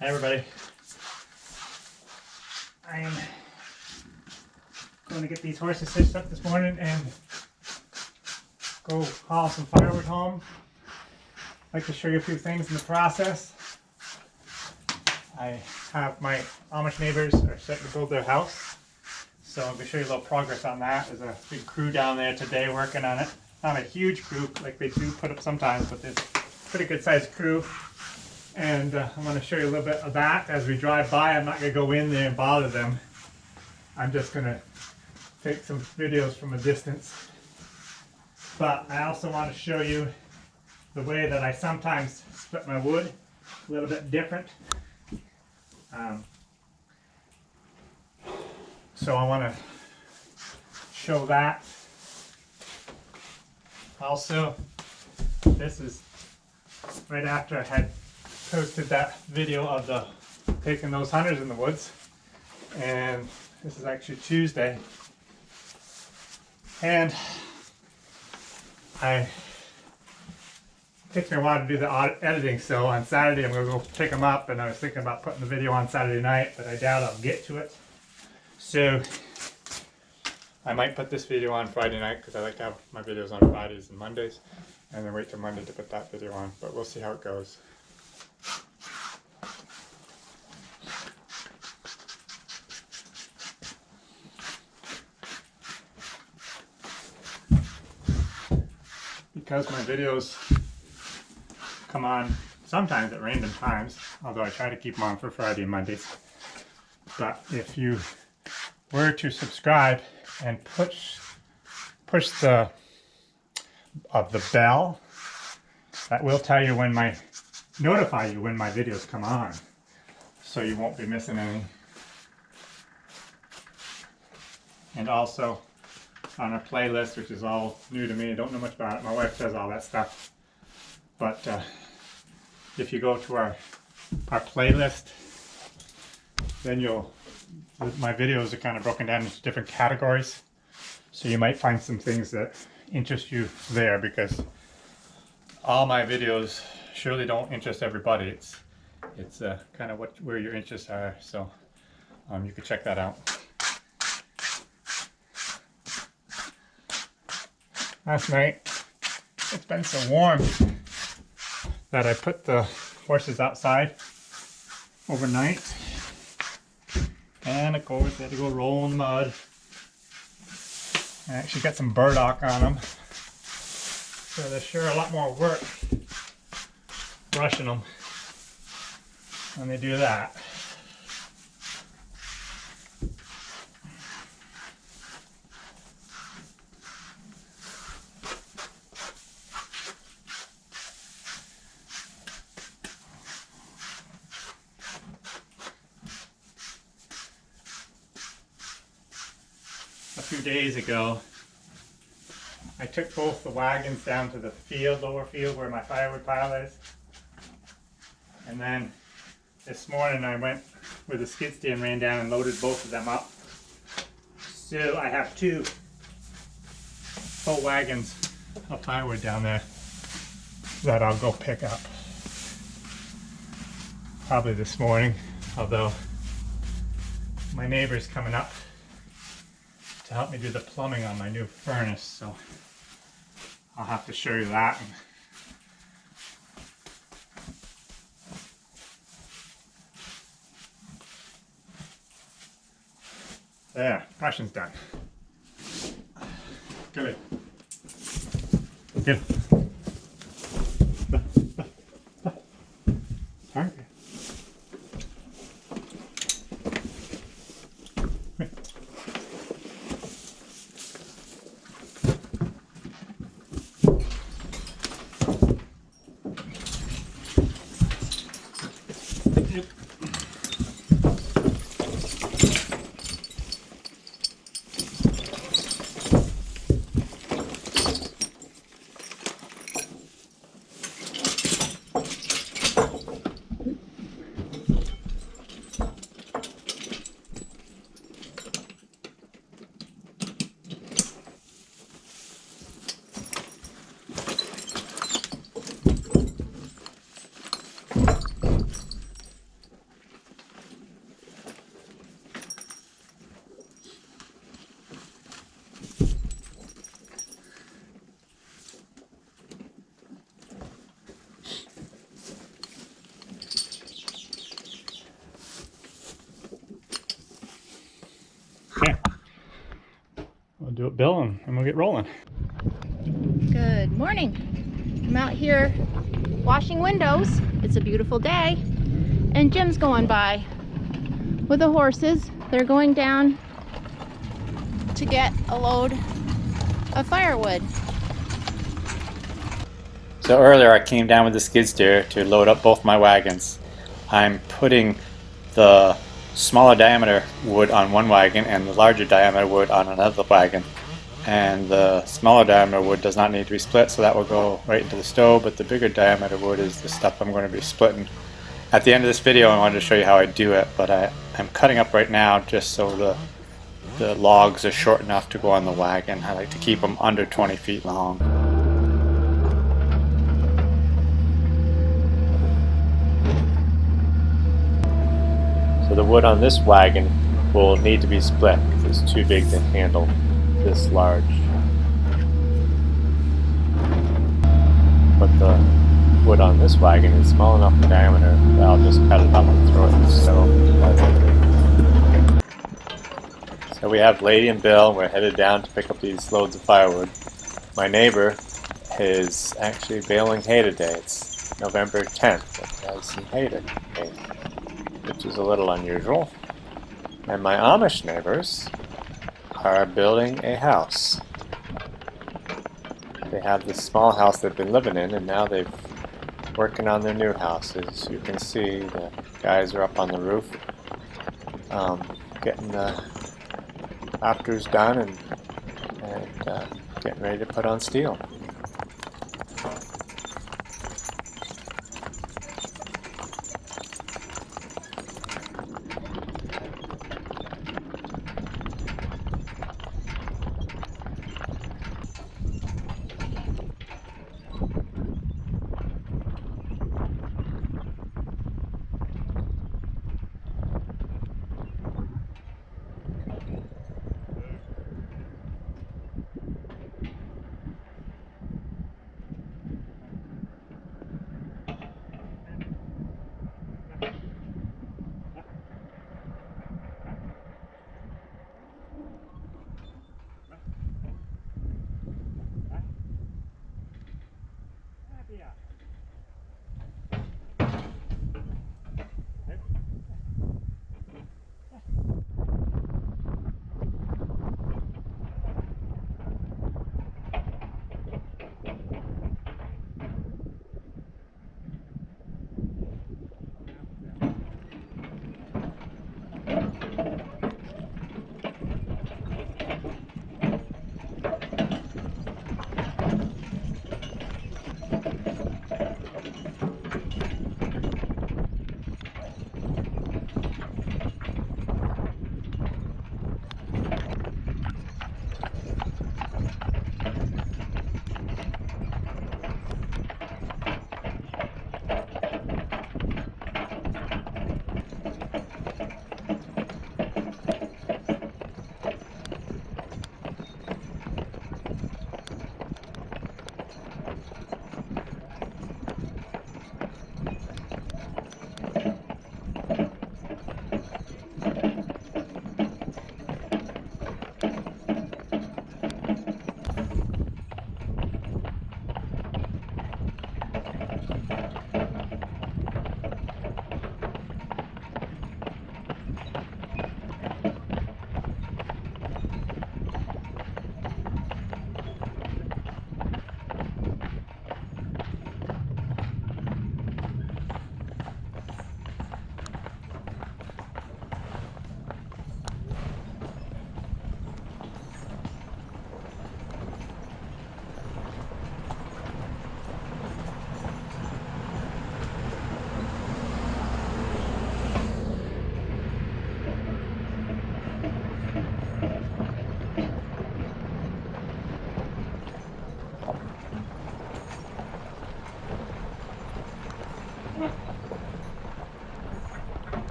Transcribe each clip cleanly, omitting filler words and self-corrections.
Hi everybody. I am going to get these horses stitched up this morning and go haul some firewood home. I'd like to show you a few things in the process. I have my Amish neighbors are starting to build their house. So I'm going to show you a little progress on that. There's a big crew down there today working on it. Not a huge crew like they do put up sometimes, but there's a pretty good sized crew. And I'm going to show you a little bit of that as we drive by. I'm not going to go in there and bother them. I'm just going to take some videos from a distance. But I also want to show you the way that I sometimes split my wood, a little bit different. So I want to show that. Also, this is right after I had posted that video of the taking those hunters in the woods, and this is actually Tuesday, and it takes me a while to do the editing, so on Saturday I'm going to go pick them up, and I was thinking about putting the video on Saturday night, but I doubt I'll get to it. So I might put this video on Friday night because I like to have my videos on Fridays and Mondays, and then wait till Monday to put that video on, but we'll see how it goes. Because my videos come on sometimes at random times, although I try to keep them on for Friday and Mondays. But if you were to subscribe and push the bell, that will tell you when notify you when my videos come on, so you won't be missing any. And also on a playlist, which is all new to me, I don't know much about it. My wife does all that stuff. But if you go to our playlist, then my videos are kind of broken down into different categories. So you might find some things that interest you there, because all my videos surely don't interest everybody. It's kind of where your interests are. So you can check that out. Last night, it's been so warm that I put the horses outside overnight. And of course, they had to go roll in the mud. I actually got some burdock on them. So there's sure a lot more work brushing them when they do that. A few days ago, I took both the wagons down to the lower field where my firewood pile is. And then this morning I went with a skid steer and ran down and loaded both of them up. So I have two full wagons of firewood down there that I'll go pick up. Probably this morning, although my neighbor's coming up to help me do the plumbing on my new furnace, so I'll have to show you that. There, brushing's done. Good. Good. Alright. do it, Bill, and we'll get rolling. Good morning. I'm out here washing windows. It's a beautiful day. And Jim's going by with the horses. They're going down to get a load of firewood. So earlier I came down with the skid steer to load up both my wagons. I'm putting the smaller diameter wood on one wagon and the larger diameter wood on another wagon. And the smaller diameter wood does not need to be split, so that will go right into the stove, but the bigger diameter wood is the stuff I'm going to be splitting. At the end of this video I wanted to show you how I do it, but I'm cutting up right now just so the logs are short enough to go on the wagon. I like to keep them under 20 feet long. So the wood on this wagon will need to be split because it's too big to handle this large. But the wood on this wagon is small enough in diameter that I'll just cut it up and throw it in the stove. So we have Lady and Bill. We're headed down to pick up these loads of firewood. My neighbor is actually baling hay today. It's November 10th. It has some hay today, which is a little unusual. And my Amish neighbors are building a house. They have this small house they've been living in, and now they're working on their new house. As you can see, the guys are up on the roof getting the rafters done and getting ready to put on steel.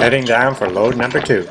Heading down for load number 2.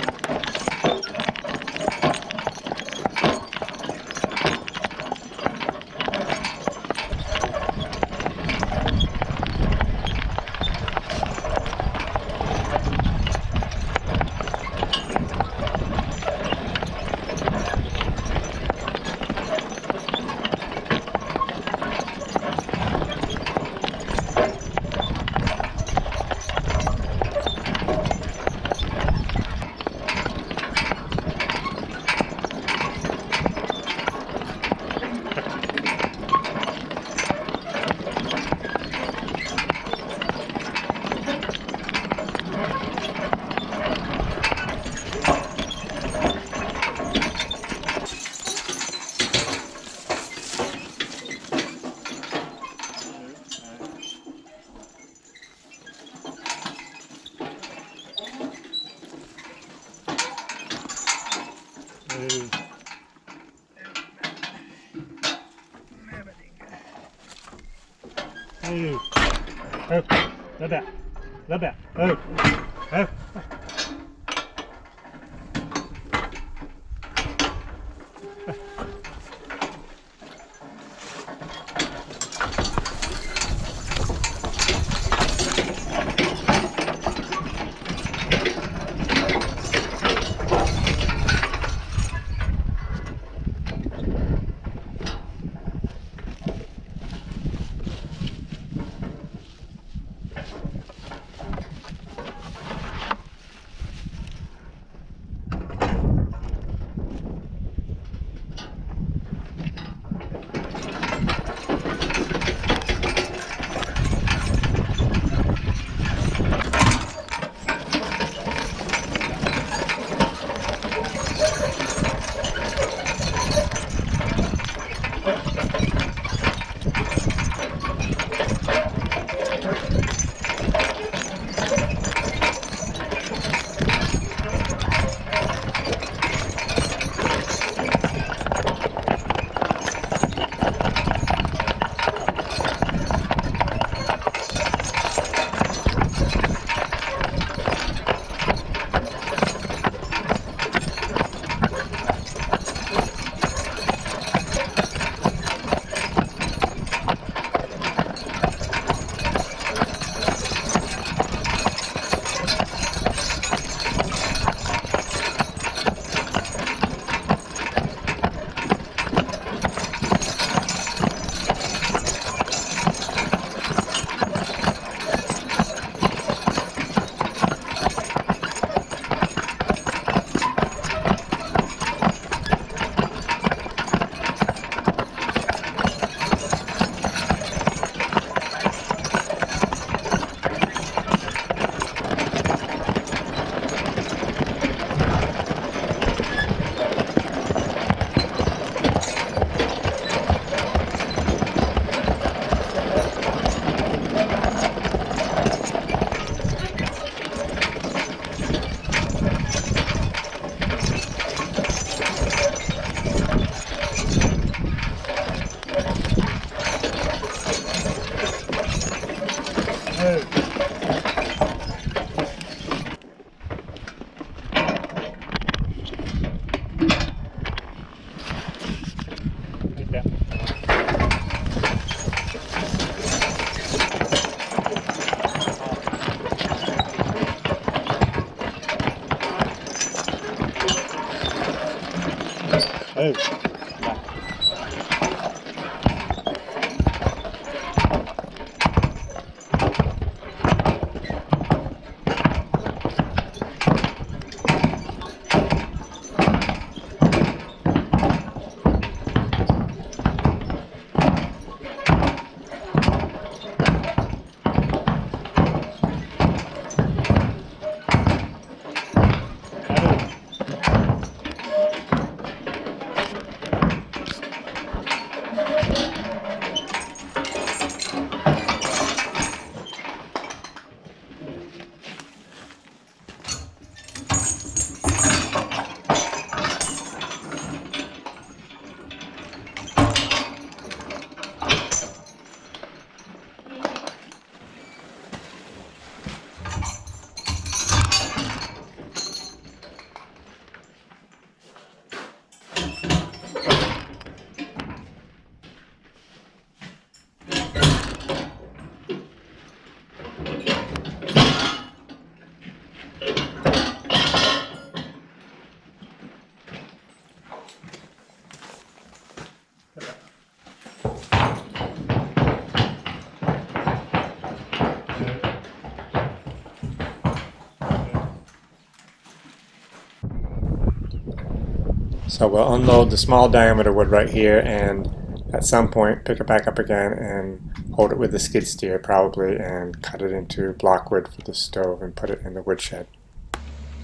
So we'll unload the small diameter wood right here and at some point pick it back up again and hold it with the skid steer probably and cut it into block wood for the stove and put it in the woodshed.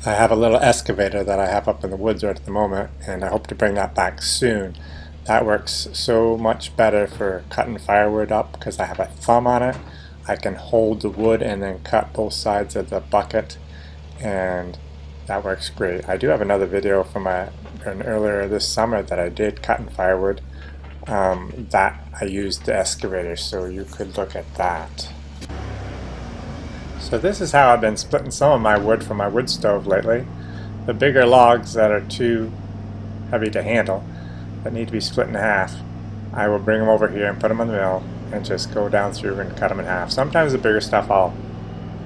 I have a little excavator that I have up in the woods right at the moment, and I hope to bring that back soon. That works so much better for cutting firewood up because I have a thumb on it. I can hold the wood and then cut both sides of the bucket, and that works great. I do have another video from earlier this summer that I did cutting firewood that I used the excavator, so you could look at that. So this is how I've been splitting some of my wood for my wood stove lately. The bigger logs that are too heavy to handle, that need to be split in half, I will bring them over here and put them in the mill and just go down through and cut them in half. Sometimes the bigger stuff I'll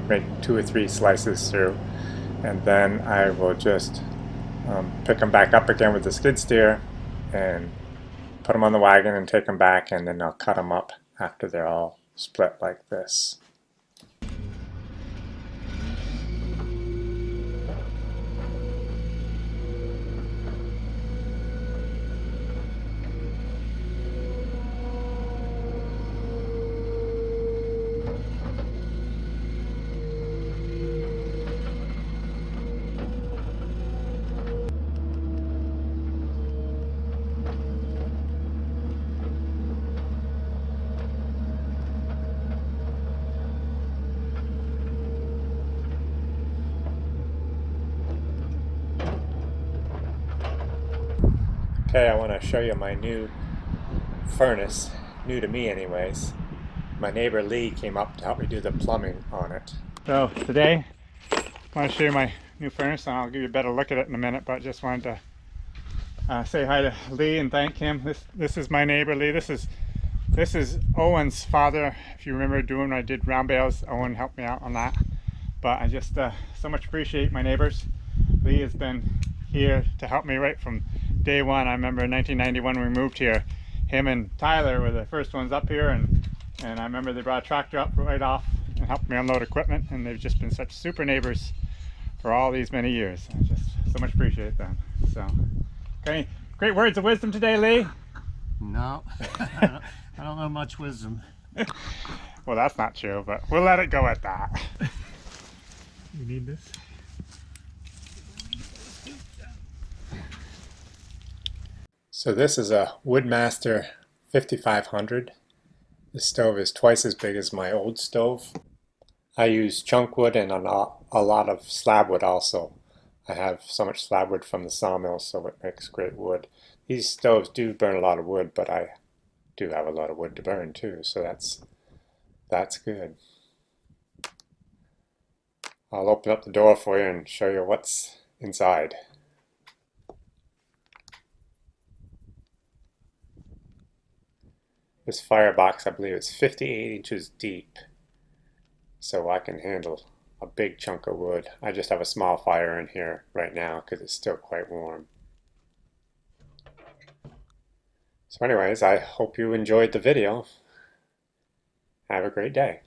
make 2 or 3 slices through, and then I will just pick them back up again with the skid steer and put them on the wagon and take them back, and then I'll cut them up after they're all split like this. Okay, I want to show you my new furnace, new to me anyways. My neighbor Lee came up to help me do the plumbing on it. So today I want to show you my new furnace, and I'll give you a better look at it in a minute, but just wanted to say hi to Lee and thank him. This is my neighbor Lee. This is Owen's father. If you remember doing when I did round bales, Owen helped me out on that. But I just so much appreciate my neighbors. Lee has been here to help me right from day one. I remember in 1991 when we moved here, him and Tyler were the first ones up here, and I remember they brought a tractor up right off and helped me unload equipment, and they've just been such super neighbors for all these many years. I just so much appreciate them. So, okay, great words of wisdom today, Lee? No, I don't know much wisdom. Well, that's not true, but we'll let it go at that. You need this? So this is a Woodmaster 5500. This stove is twice as big as my old stove. I use chunk wood and a lot of slab wood also. I have so much slab wood from the sawmill, so it makes great wood. These stoves do burn a lot of wood, but I do have a lot of wood to burn too, so that's good. I'll open up the door for you and show you what's inside. This firebox, I believe, is 58 inches deep, so I can handle a big chunk of wood. I just have a small fire in here right now because it's still quite warm. So anyways, I hope you enjoyed the video. Have a great day.